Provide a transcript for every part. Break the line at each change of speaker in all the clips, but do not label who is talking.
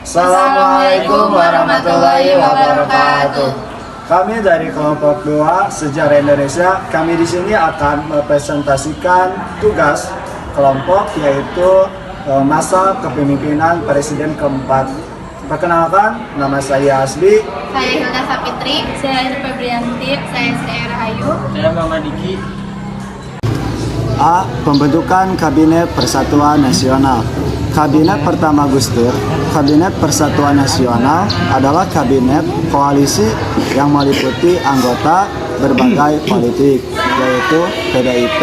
Assalamualaikum warahmatullahi wabarakatuh.
Kami dari kelompok 2 Sejarah Indonesia, kami di sini akan mempresentasikan tugas kelompok, yaitu masa kepemimpinan Presiden keempat. Perkenalkan, nama saya Asbi.
Saya Hilda Sapitri. Saya Febrianti. Saya Sri Rahayu.
Saya Muhammad Diki.
A. Pembentukan Kabinet Persatuan Nasional. Kabinet pertama Gus Dur, Kabinet Persatuan Nasional adalah kabinet koalisi yang meliputi anggota berbagai politik, yaitu PDIP,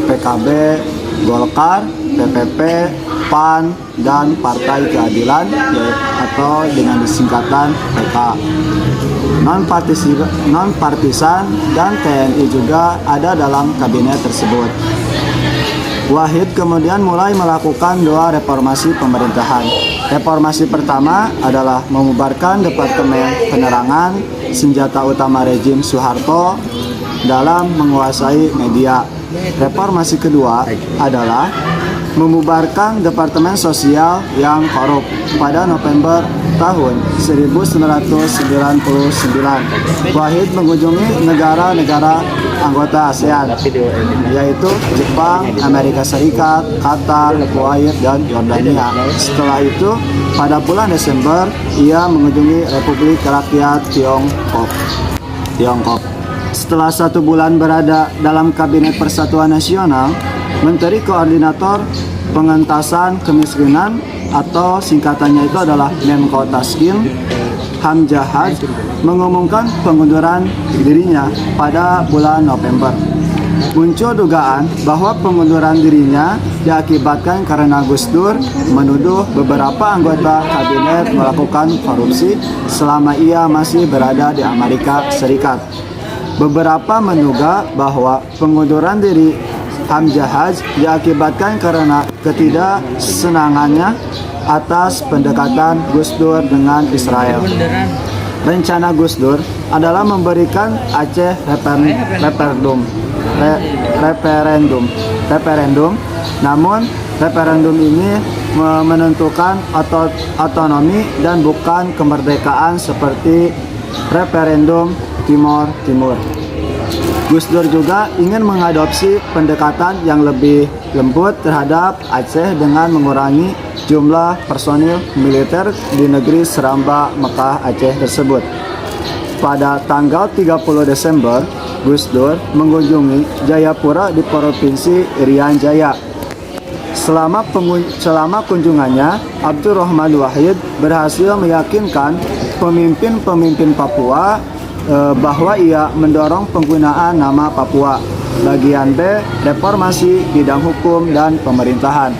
PKB, Golkar, PPP, PAN, dan Partai Keadilan atau dengan disingkatan PK. Non-partisan dan TNI juga ada dalam kabinet tersebut. Wahid kemudian mulai melakukan 2 reformasi pemerintahan. Reformasi pertama adalah membubarkan Departemen Penerangan, senjata utama rezim Soeharto dalam menguasai media. Reformasi kedua adalah membubarkan Departemen Sosial yang korup pada November tahun 1999. Wahid mengunjungi negara-negara anggota ASEAN, yaitu Jepang, Amerika Serikat, Qatar, Kuwait, dan Yordania. Setelah itu, pada bulan Desember, ia mengunjungi Republik Rakyat Tiongkok. Setelah 1 bulan berada dalam Kabinet Persatuan Nasional, Menteri Koordinator Pengentasan Kemiskinan atau singkatannya itu adalah Menko Taskim, Hamzahas, mengumumkan pengunduran dirinya pada bulan November. Muncul dugaan bahwa pengunduran dirinya diakibatkan karena Gus Dur menuduh beberapa anggota kabinet melakukan korupsi selama ia masih berada di Amerika Serikat. Beberapa menduga bahwa pengunduran diri Hamzahas diakibatkan karena ketidaksenangannya atas pendekatan Gus Dur dengan Israel. Rencana Gus Dur adalah memberikan Aceh referendum. Namun referendum ini menentukan otonomi dan bukan kemerdekaan seperti referendum Timor Timur. Gus Dur juga ingin mengadopsi pendekatan yang lebih lembut terhadap Aceh dengan mengurangi jumlah personil militer di negeri seramba Mekah Aceh tersebut. Pada tanggal 30 Desember, Gus Dur mengunjungi Jayapura di Provinsi Irian Jaya. Selama kunjungannya, Abdurrahman Wahid berhasil meyakinkan pemimpin Papua bahwa ia mendorong penggunaan nama Papua. Bagian B, reformasi bidang hukum dan pemerintahan.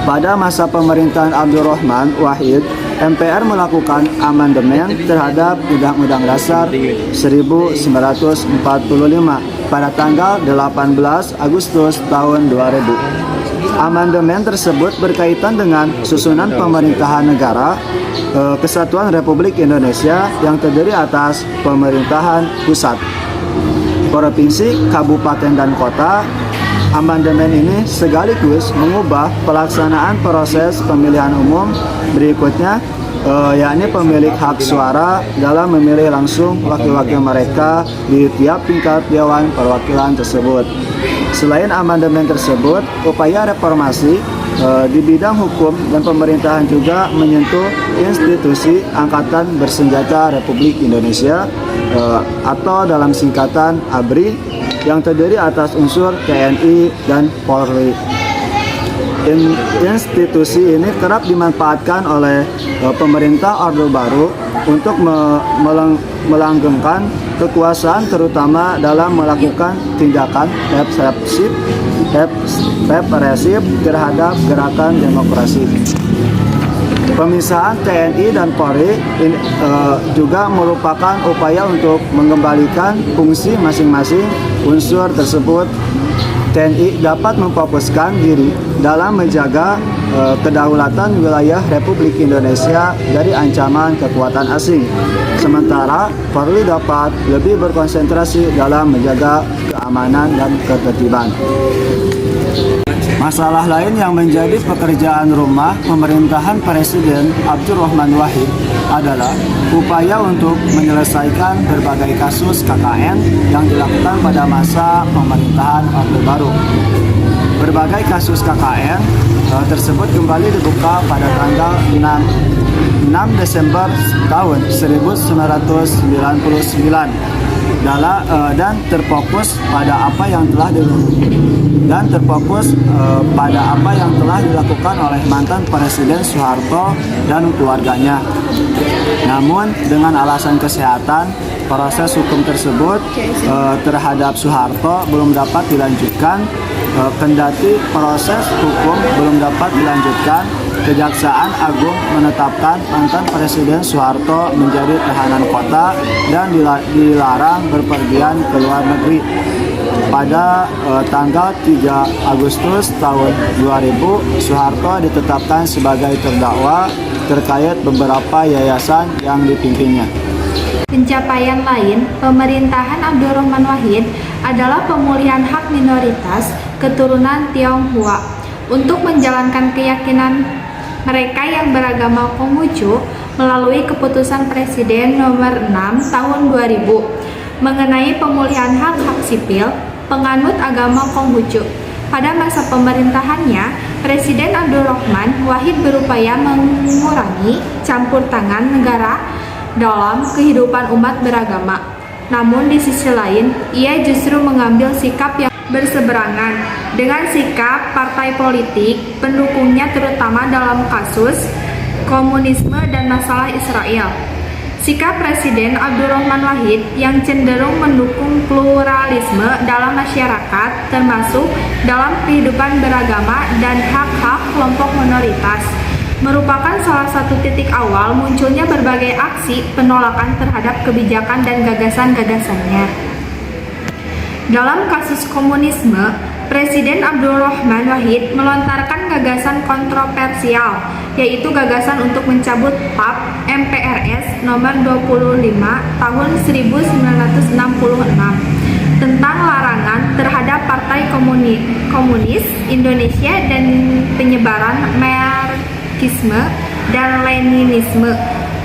Pada masa pemerintahan Abdurrahman Wahid, MPR melakukan amandemen terhadap Undang-Undang Dasar 1945 pada tanggal 18 Agustus tahun 2000. Amandemen tersebut berkaitan dengan susunan pemerintahan negara Kesatuan Republik Indonesia yang terdiri atas pemerintahan pusat, provinsi, kabupaten, dan kota. Amandemen ini sekaligus mengubah pelaksanaan proses pemilihan umum berikutnya, yakni pemilik hak suara dalam memilih langsung wakil-wakil mereka di tiap tingkat Dewan Perwakilan tersebut. Selain amandemen tersebut, upaya reformasi di bidang hukum dan pemerintahan juga menyentuh institusi Angkatan Bersenjata Republik Indonesia atau dalam singkatan ABRI yang terdiri atas unsur TNI dan Polri. Institusi ini kerap dimanfaatkan oleh pemerintah Orde Baru untuk melanggengkan kekuasaan, terutama dalam melakukan tindakan represif terhadap gerakan demokrasi. Pemisahan TNI dan Polri juga merupakan upaya untuk mengembalikan fungsi masing-masing unsur tersebut. TNI dapat memfokuskan diri dalam menjaga kedaulatan wilayah Republik Indonesia dari ancaman kekuatan asing. Sementara Polri dapat lebih berkonsentrasi dalam menjaga keamanan dan ketertiban. Masalah lain yang menjadi pekerjaan rumah pemerintahan Presiden Abdurrahman Wahid adalah upaya untuk menyelesaikan berbagai kasus KKN yang dilakukan pada masa pemerintahan Orde Baru. Berbagai kasus KKN tersebut kembali dibuka pada tanggal 6 Desember tahun 1999 dan terfokus pada apa yang telah dilakukan oleh mantan Presiden Soeharto dan keluarganya. Namun dengan alasan kesehatan, proses hukum tersebut terhadap Soeharto belum dapat dilanjutkan. Kendati proses hukum belum dapat dilanjutkan, Kejaksaan Agung menetapkan mantan Presiden Soeharto menjadi tahanan kota dan dilarang berpergian ke luar negeri. Pada tanggal 3 Agustus tahun 2000, Soeharto ditetapkan sebagai terdakwa terkait beberapa yayasan yang dipimpinnya.
Pencapaian lain pemerintahan Abdurrahman Wahid adalah pemulihan hak minoritas keturunan Tionghoa untuk menjalankan keyakinan mereka yang beragama Konghucu melalui keputusan Presiden nomor 6 tahun 2000 mengenai pemulihan hak-hak sipil penganut agama Konghucu. Pada masa pemerintahannya, Presiden Abdurrahman Wahid berupaya mengurangi campur tangan negara dalam kehidupan umat beragama. Namun di sisi lain, ia justru mengambil sikap yang berseberangan dengan sikap partai politik pendukungnya terutama dalam kasus komunisme dan masalah Israel. Sikap Presiden Abdurrahman Wahid yang cenderung mendukung pluralisme dalam masyarakat termasuk dalam kehidupan beragama dan hak-hak kelompok minoritas merupakan salah satu titik awal munculnya berbagai aksi penolakan terhadap kebijakan dan gagasan-gagasannya. Dalam kasus komunisme, Presiden Abdurrahman Wahid melontarkan gagasan kontroversial, yaitu gagasan untuk mencabut PAP MPRS nomor 25 tahun 1966 tentang larangan terhadap Partai Komunis Indonesia dan penyebaran Marxisme dan Leninisme.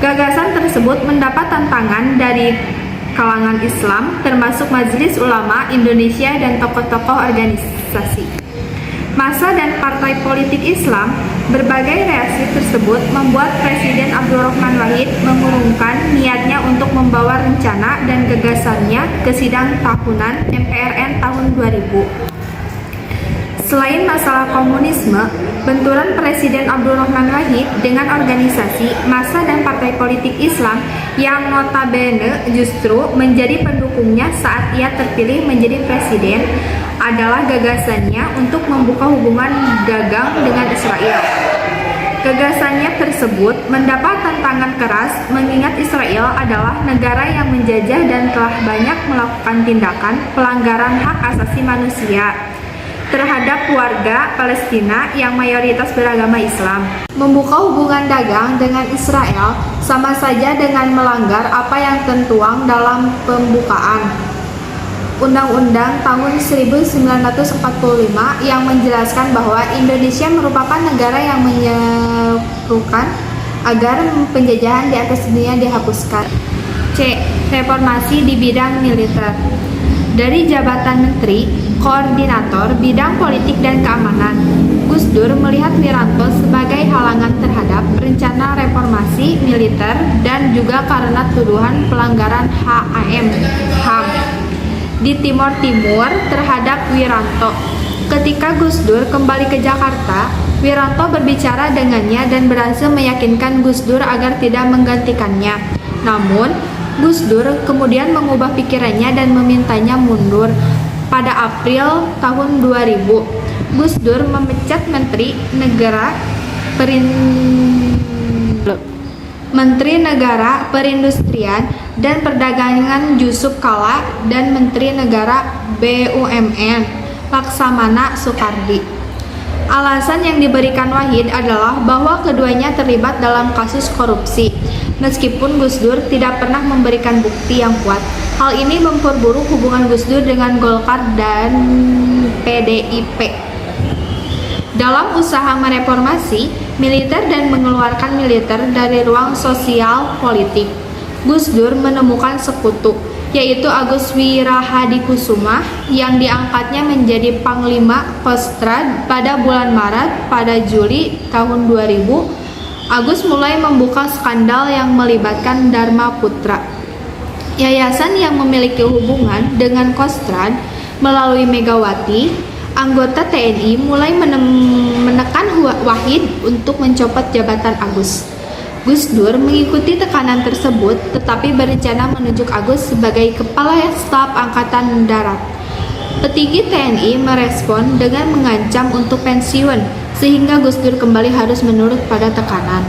Gagasan tersebut mendapat tantangan dari kalangan Islam, termasuk Majelis Ulama Indonesia dan tokoh-tokoh organisasi, massa dan partai politik Islam. Berbagai reaksi tersebut membuat Presiden Abdurrahman Wahid mengurungkan niatnya untuk membawa rencana dan gagasannya ke sidang tahunan MPRN tahun 2000. Selain masalah komunisme, benturan Presiden Abdurrahman Wahid dengan organisasi, massa dan partai politik Islam yang notabene justru menjadi pendukungnya saat ia terpilih menjadi presiden adalah gagasannya untuk membuka hubungan dagang dengan Israel. Gagasannya tersebut mendapat tantangan keras mengingat Israel adalah negara yang menjajah dan telah banyak melakukan tindakan pelanggaran hak asasi manusia terhadap warga Palestina yang mayoritas beragama Islam. Membuka hubungan dagang dengan Israel sama saja dengan melanggar apa yang tertuang dalam pembukaan Undang-Undang tahun 1945 yang menjelaskan bahwa Indonesia merupakan negara yang menyerukan agar penjajahan di atas dunia dihapuskan. C. Reformasi di bidang militer. Dari jabatan Menteri Koordinator Bidang Politik dan Keamanan, Gus Dur melihat Wiranto sebagai halangan terhadap rencana reformasi militer dan juga karena tuduhan pelanggaran HAM di Timor Timur terhadap Wiranto. Ketika Gus Dur kembali ke Jakarta, Wiranto berbicara dengannya dan berhasil meyakinkan Gus Dur agar tidak menggantikannya. Namun, Gus Dur kemudian mengubah pikirannya dan memintanya mundur. Pada April tahun 2000, Gus Dur memecat Menteri Negara Perindustrian dan Perdagangan Yusuf Kala dan Menteri Negara BUMN Laksamana Soekardi. Alasan yang diberikan Wahid adalah bahwa keduanya terlibat dalam kasus korupsi, meskipun Gus Dur tidak pernah memberikan bukti yang kuat. Hal ini memperburuk hubungan Gus Dur dengan Golkar dan PDIP. dalam usaha mereformasi militer dan mengeluarkan militer dari ruang sosial politik. Gus Dur menemukan sekutu, yaitu Agus Wirahadikusuma yang diangkatnya menjadi Panglima Kostrad pada bulan Maret. Pada Juli tahun 2000, Agus mulai membuka skandal yang melibatkan Dharma Putra, yayasan yang memiliki hubungan dengan Kostrad melalui Megawati. Anggota TNI mulai menekan Wahid untuk mencopot jabatan Agus. Gus Dur mengikuti tekanan tersebut, tetapi berencana menunjuk Agus sebagai Kepala Staf Angkatan Darat. Petinggi TNI merespon dengan mengancam untuk pensiun, sehingga Gus Dur kembali harus menurut pada tekanan.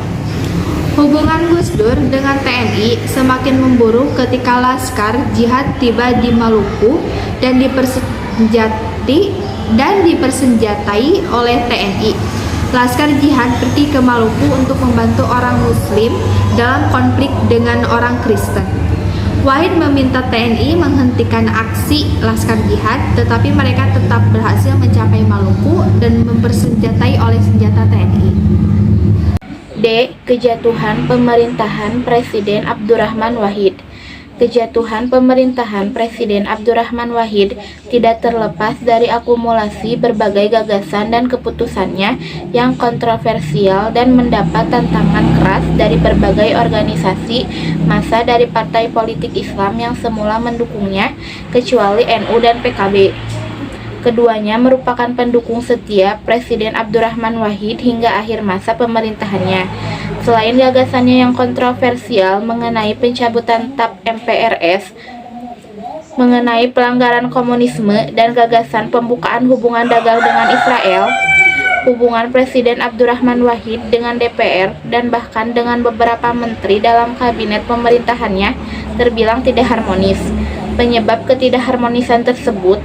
Hubungan Gus Dur dengan TNI semakin memburuk ketika Laskar Jihad tiba di Maluku dan dipersenjatai oleh TNI. Laskar Jihad pergi ke Maluku untuk membantu orang Muslim dalam konflik dengan orang Kristen. Wahid meminta TNI menghentikan aksi Laskar Jihad, tetapi mereka tetap berhasil mencapai Maluku dan mempersenjatai oleh senjata TNI.
D. Kejatuhan pemerintahan Presiden Abdurrahman Wahid. Kejatuhan pemerintahan Presiden Abdurrahman Wahid tidak terlepas dari akumulasi berbagai gagasan dan keputusannya yang kontroversial dan mendapat tantangan keras dari berbagai organisasi massa dari partai politik Islam yang semula mendukungnya, kecuali NU dan PKB. Keduanya merupakan pendukung setia Presiden Abdurrahman Wahid hingga akhir masa pemerintahannya. Selain gagasannya yang kontroversial mengenai pencabutan TAP MPRS, mengenai pelanggaran komunisme, dan gagasan pembukaan hubungan dagang dengan Israel, hubungan Presiden Abdurrahman Wahid dengan DPR dan bahkan dengan beberapa menteri dalam kabinet pemerintahannya terbilang tidak harmonis. Penyebab ketidakharmonisan tersebut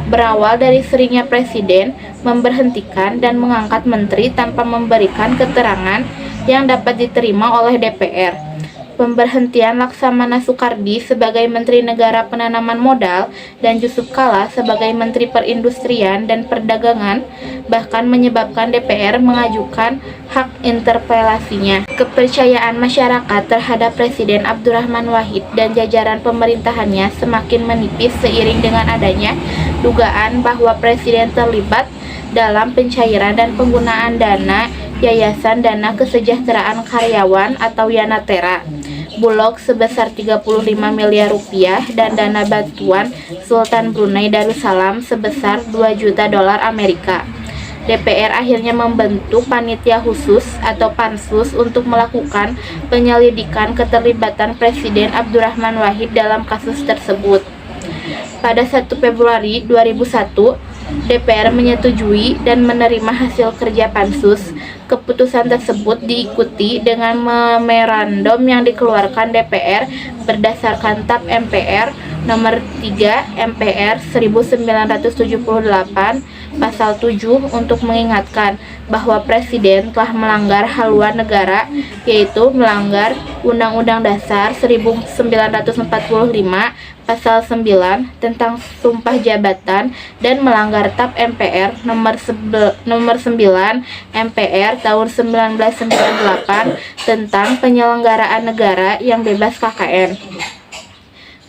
berawal dari seringnya Presiden memberhentikan dan mengangkat menteri tanpa memberikan keterangan yang dapat diterima oleh DPR. Pemberhentian Laksamana Soekardi sebagai Menteri Negara Penanaman Modal dan Yusuf Kala sebagai Menteri Perindustrian dan Perdagangan bahkan menyebabkan DPR mengajukan hak interpelasinya. Kepercayaan masyarakat terhadap Presiden Abdurrahman Wahid dan jajaran pemerintahannya semakin menipis seiring dengan adanya dugaan bahwa Presiden terlibat dalam pencairan dan penggunaan dana Yayasan Dana Kesejahteraan Karyawan atau Yanatera, Bulog sebesar 35 miliar rupiah, dan dana bantuan Sultan Brunei Darussalam sebesar 2 juta dolar Amerika. DPR akhirnya membentuk panitia khusus atau pansus untuk melakukan penyelidikan keterlibatan Presiden Abdurrahman Wahid dalam kasus tersebut. Pada 1 Februari 2001, DPR menyetujui dan menerima hasil kerja pansus. Keputusan tersebut diikuti dengan memorandum yang dikeluarkan DPR berdasarkan TAP MPR nomor 3 MPR 1978 pasal 7 untuk mengingatkan bahwa Presiden telah melanggar haluan negara, yaitu melanggar Undang-Undang Dasar 1945 pasal 9 tentang sumpah jabatan dan melanggar TAP MPR nomor 9 MPR tahun 1998 tentang penyelenggaraan negara yang bebas KKN.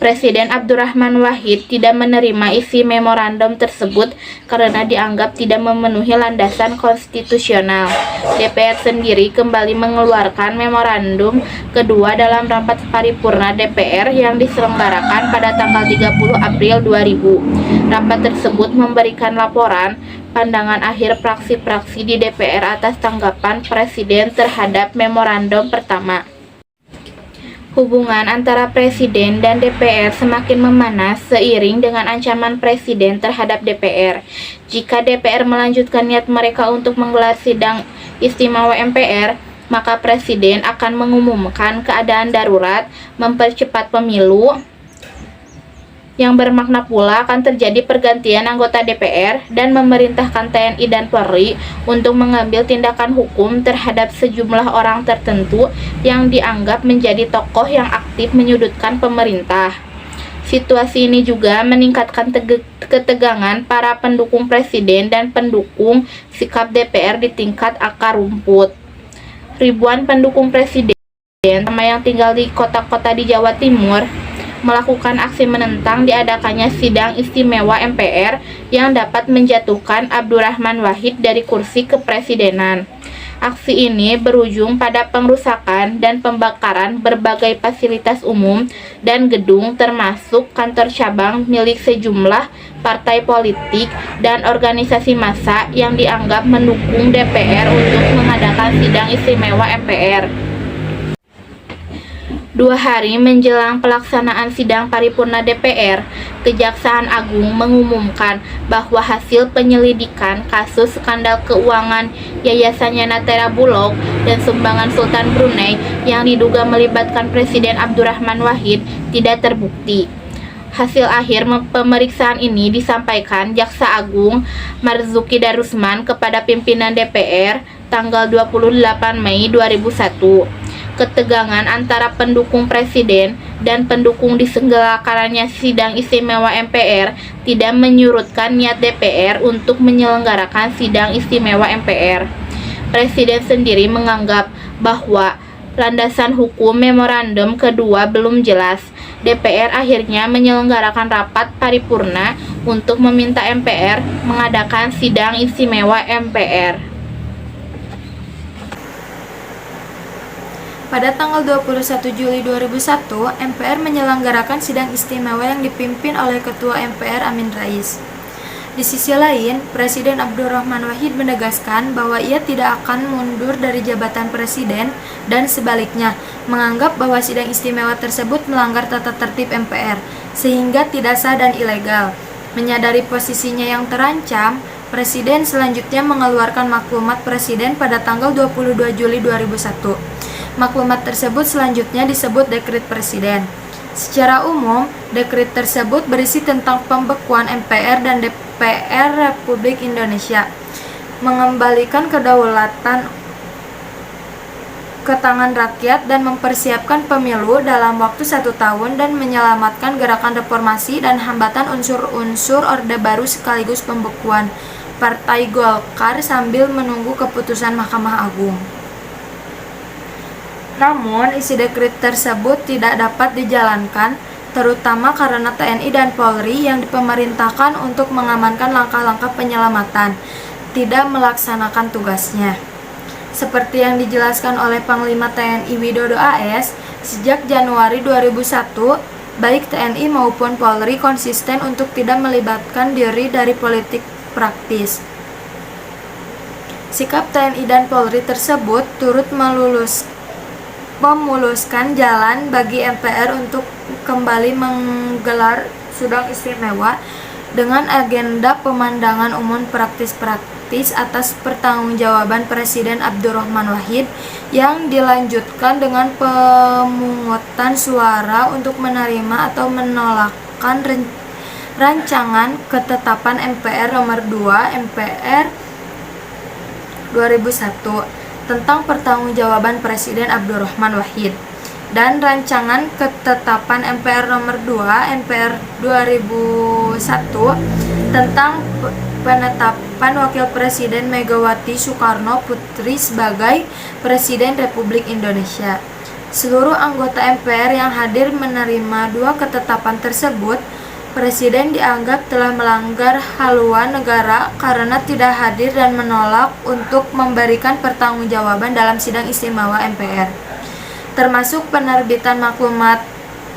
Presiden Abdurrahman Wahid tidak menerima isi memorandum tersebut karena dianggap tidak memenuhi landasan konstitusional. DPR sendiri kembali mengeluarkan memorandum kedua dalam rapat paripurna DPR yang diselenggarakan pada tanggal 30 April 2000. Rapat tersebut memberikan laporan pandangan akhir fraksi-fraksi di DPR atas tanggapan Presiden terhadap memorandum pertama. Hubungan antara Presiden dan DPR semakin memanas seiring dengan ancaman Presiden terhadap DPR. Jika DPR melanjutkan niat mereka untuk menggelar sidang istimewa MPR, maka Presiden akan mengumumkan keadaan darurat, mempercepat pemilu, yang bermakna pula akan terjadi pergantian anggota DPR dan memerintahkan TNI dan Polri untuk mengambil tindakan hukum terhadap sejumlah orang tertentu yang dianggap menjadi tokoh yang aktif menyudutkan pemerintah. Situasi ini juga meningkatkan ketegangan para pendukung presiden dan pendukung sikap DPR di tingkat akar rumput. Ribuan pendukung presiden, terutama yang tinggal di kota-kota di Jawa Timur, melakukan aksi menentang diadakannya sidang istimewa MPR yang dapat menjatuhkan Abdurrahman Wahid dari kursi kepresidenan. Aksi ini berujung pada pengrusakan dan pembakaran berbagai fasilitas umum dan gedung termasuk kantor cabang milik sejumlah partai politik dan organisasi massa yang dianggap mendukung DPR untuk mengadakan sidang istimewa MPR. 2 hari menjelang pelaksanaan sidang paripurna DPR, Kejaksaan Agung mengumumkan bahwa hasil penyelidikan kasus skandal keuangan Yayasan Yanatera Bulog dan sumbangan Sultan Brunei yang diduga melibatkan Presiden Abdurrahman Wahid tidak terbukti. Hasil akhir pemeriksaan ini disampaikan Jaksa Agung Marzuki Darusman kepada pimpinan DPR tanggal 28 Mei 2001. Ketegangan antara pendukung presiden dan pendukung diselenggarakannya sidang istimewa MPR tidak menyurutkan niat DPR untuk menyelenggarakan sidang istimewa MPR. Presiden sendiri menganggap bahwa landasan hukum memorandum kedua belum jelas. DPR akhirnya menyelenggarakan rapat paripurna untuk meminta MPR mengadakan sidang istimewa MPR.
Pada tanggal 21 Juli 2001, MPR menyelenggarakan sidang istimewa yang dipimpin oleh Ketua MPR Amin Rais. Di sisi lain, Presiden Abdurrahman Wahid menegaskan bahwa ia tidak akan mundur dari jabatan presiden dan sebaliknya, menganggap bahwa sidang istimewa tersebut melanggar tata tertib MPR, sehingga tidak sah dan ilegal. Menyadari posisinya yang terancam, Presiden selanjutnya mengeluarkan maklumat Presiden pada tanggal 22 Juli 2001. Maklumat tersebut selanjutnya disebut Dekret Presiden. Secara umum, dekret tersebut berisi tentang pembekuan MPR dan DPR Republik Indonesia, mengembalikan kedaulatan ke tangan rakyat dan mempersiapkan pemilu dalam waktu 1 tahun dan menyelamatkan gerakan reformasi dan hambatan unsur-unsur Orde Baru sekaligus pembekuan Partai Golkar sambil menunggu keputusan Mahkamah Agung. Namun, isi dekret tersebut tidak dapat dijalankan, terutama karena TNI dan Polri yang dipemerintahkan untuk mengamankan langkah-langkah penyelamatan tidak melaksanakan tugasnya. Seperti yang dijelaskan oleh Panglima TNI Widodo AS, sejak Januari 2001, baik TNI maupun Polri konsisten untuk tidak melibatkan diri dari politik praktis. Sikap TNI dan Polri tersebut turut memuluskan jalan bagi MPR untuk kembali menggelar sidang istimewa dengan agenda pemandangan umum praktis-praktis atas pertanggungjawaban Presiden Abdurrahman Wahid yang dilanjutkan dengan pemungutan suara untuk menerima atau menolakkan rancangan ketetapan MPR nomor 2 MPR 2001 tentang pertanggungjawaban Presiden Abdurrahman Wahid dan rancangan ketetapan MPR nomor 2 MPR 2001 tentang penetapan Wakil Presiden Megawati Soekarno Putri sebagai Presiden Republik Indonesia. Seluruh anggota MPR yang hadir menerima 2 ketetapan tersebut. Presiden dianggap telah melanggar haluan negara karena tidak hadir dan menolak untuk memberikan pertanggungjawaban dalam sidang istimewa MPR, termasuk penerbitan maklumat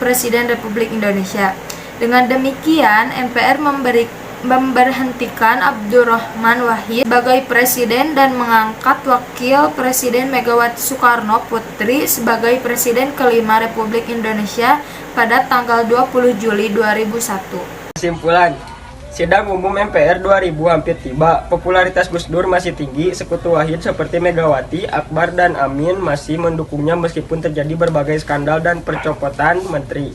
Presiden Republik Indonesia. Dengan demikian, MPR memberhentikan Abdurrahman Wahid sebagai Presiden dan mengangkat Wakil Presiden Megawati Soekarno Putri sebagai Presiden kelima Republik Indonesia pada tanggal 20 Juli 2001.
Kesimpulan, sidang umum MPR 2000 hampir tiba. Popularitas Gus Dur masih tinggi, sekutu Wahid seperti Megawati, Akbar, dan Amin masih mendukungnya meskipun terjadi berbagai skandal dan percopotan menteri.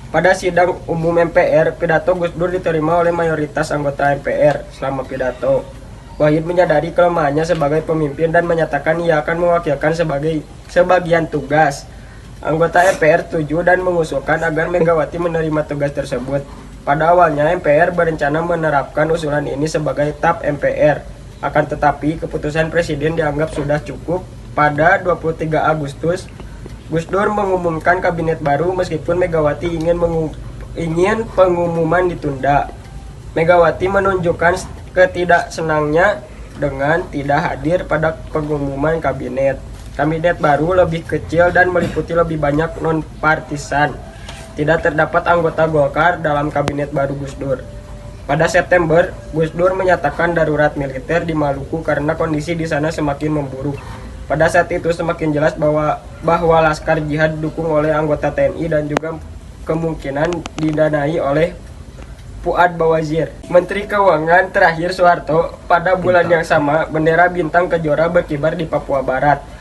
Pada sidang umum MPR, pidato Gus Dur diterima oleh mayoritas anggota MPR. Selama pidato, Wahid menyadari kelemahannya sebagai pemimpin dan menyatakan ia akan mewakilkan sebagian tugas. Anggota MPR setuju dan mengusulkan agar Megawati menerima tugas tersebut. Pada awalnya MPR berencana menerapkan usulan ini sebagai TAP MPR. Akan tetapi keputusan Presiden dianggap sudah cukup. Pada 23 Agustus, Gus Dur mengumumkan kabinet baru meskipun Megawati ingin pengumuman ditunda. Megawati menunjukkan ketidaksenangnya dengan tidak hadir pada pengumuman kabinet. Kabinet baru lebih kecil dan meliputi lebih banyak non-partisan. Tidak terdapat anggota Golkar dalam kabinet baru Gus Dur. Pada September, Gus Dur menyatakan darurat militer di Maluku karena kondisi di sana semakin memburuk. Pada saat itu semakin jelas bahwa Laskar Jihad didukung oleh anggota TNI dan juga kemungkinan didanai oleh Fuad Bawazir. Menteri Keuangan terakhir Soeharto, pada bulan yang sama bendera bintang kejora berkibar di Papua Barat.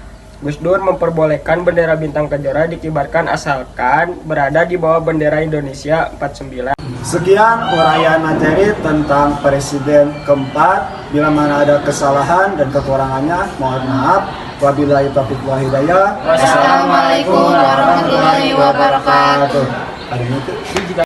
Gus Dur memperbolehkan bendera bintang kejora dikibarkan asalkan berada di bawah bendera Indonesia 49.
Sekian uraian materi tentang Presiden keempat. Bila mana ada kesalahan dan kekurangannya, mohon maaf. Wabillahi taufiq wal hidayah.
Wassalamualaikum warahmatullahi wabarakatuh.
Ada itu.